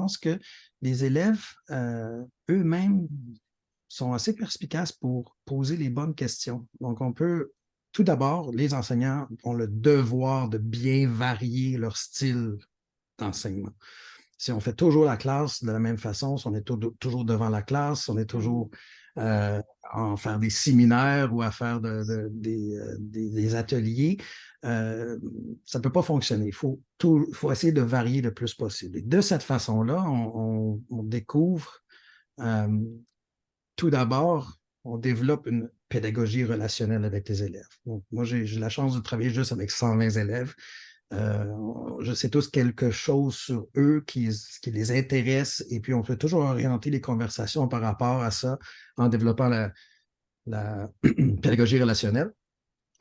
pense que les élèves eux-mêmes sont assez perspicaces pour poser les bonnes questions. Donc, on peut, tout d'abord, les enseignants ont le devoir de bien varier leur style d'enseignement. Si on fait toujours la classe de la même façon, si on est toujours devant la classe, si on est toujours en faire des séminaires ou à faire des ateliers, ça ne peut pas fonctionner. Il faut essayer de varier le plus possible. Et de cette façon-là, on découvre tout d'abord, on développe une pédagogie relationnelle avec les élèves. Donc, moi, j'ai la chance de travailler juste avec 120 élèves. Je sais tous quelque chose sur eux qui les intéresse et puis on peut toujours orienter les conversations par rapport à ça en développant la pédagogie relationnelle.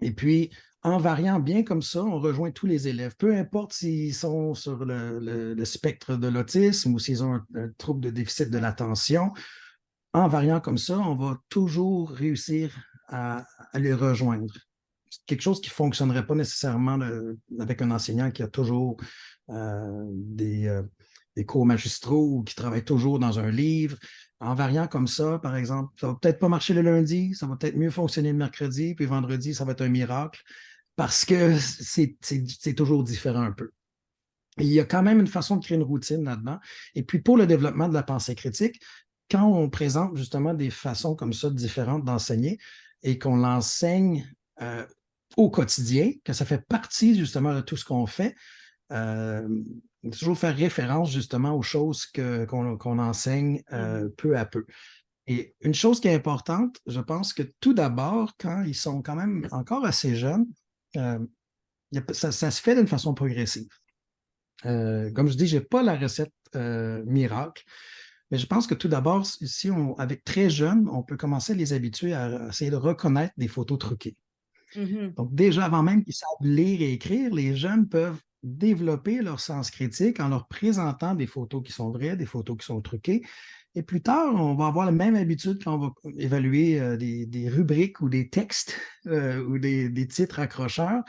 Et puis, en variant bien comme ça, on rejoint tous les élèves, peu importe s'ils sont sur le spectre de l'autisme ou s'ils ont un trouble de déficit de l'attention. En variant comme ça, on va toujours réussir à les rejoindre. Quelque chose qui ne fonctionnerait pas nécessairement avec un enseignant qui a toujours des cours magistraux ou qui travaille toujours dans un livre. En variant comme ça, par exemple, ça ne va peut-être pas marcher le lundi, ça va peut-être mieux fonctionner le mercredi, puis vendredi, ça va être un miracle parce que c'est toujours différent un peu. Et il y a quand même une façon de créer une routine là-dedans. Et puis pour le développement de la pensée critique, quand on présente justement des façons comme ça différentes d'enseigner et qu'on l'enseigne au quotidien, que ça fait partie justement de tout ce qu'on fait, euh, toujours faire référence justement aux choses qu'on enseigne peu à peu. Et une chose qui est importante, je pense que tout d'abord, quand ils sont quand même encore assez jeunes, euh, ça se fait d'une façon progressive. Comme je dis, je n'ai pas la recette miracle, mais je pense que tout d'abord, si avec très jeunes, on peut commencer à les habituer à essayer de reconnaître des photos truquées. Mhm. Donc, déjà, avant même qu'ils savent lire et écrire, les jeunes peuvent développer leur sens critique en leur présentant des photos qui sont vraies, des photos qui sont truquées. Et plus tard, on va avoir la même habitude quand on va évaluer des rubriques ou des textes ou des titres accrocheurs.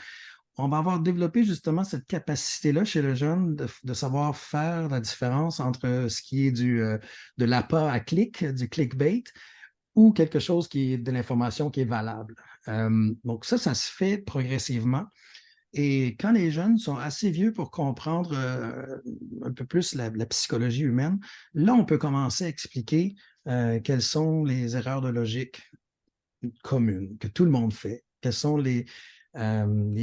On va avoir développé justement cette capacité-là chez le jeune de savoir faire la différence entre ce qui est de l'appât à clic, du clickbait, ou quelque chose qui est de l'information qui est valable. Donc ça se fait progressivement. Et quand les jeunes sont assez vieux pour comprendre un peu plus la psychologie humaine, là, on peut commencer à expliquer quelles sont les erreurs de logique communes que tout le monde fait, quels sont les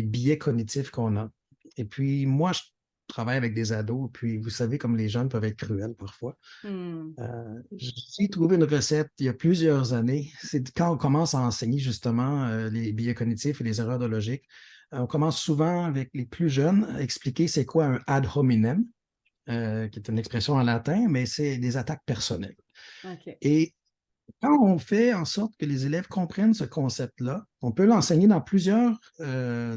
biais cognitifs qu'on a. Et puis, moi, je travaille avec des ados, puis vous savez comme les jeunes peuvent être cruels parfois. Hmm. J'ai trouvé une recette il y a plusieurs années. C'est quand on commence à enseigner justement les biais cognitifs et les erreurs de logique. On commence souvent avec les plus jeunes à expliquer c'est quoi un ad hominem, qui est une expression en latin, mais c'est des attaques personnelles. OK. Et quand on fait en sorte que les élèves comprennent ce concept-là, on peut l'enseigner dans plusieurs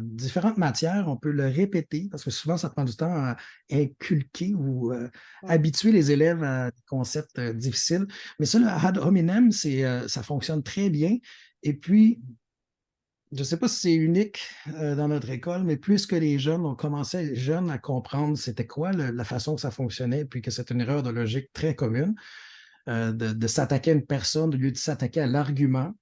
différentes matières, on peut le répéter, parce que souvent, ça prend du temps à inculquer ou Ouais. habituer les élèves à des concepts difficiles. Mais ça, le ad hominem, ça fonctionne très bien. Et puis, je ne sais pas si c'est unique dans notre école, mais plus que les jeunes ont commencé jeunes à comprendre c'était quoi la façon que ça fonctionnait, puis que c'est une erreur de logique très commune de s'attaquer à une personne au lieu de s'attaquer à l'argument.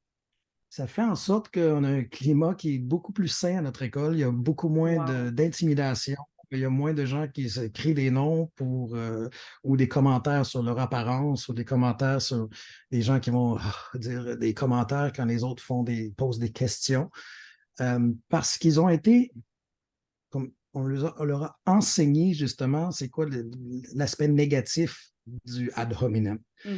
Ça fait en sorte qu'on a un climat qui est beaucoup plus sain à notre école. Il y a beaucoup moins Wow. d'intimidation. Il y a moins de gens qui se crient des noms ou des commentaires sur leur apparence ou des commentaires sur des gens qui vont dire des commentaires quand les autres posent des questions. Parce qu'ils ont été, comme on leur a enseigné justement, c'est quoi l'aspect négatif du ad hominem. Mhm.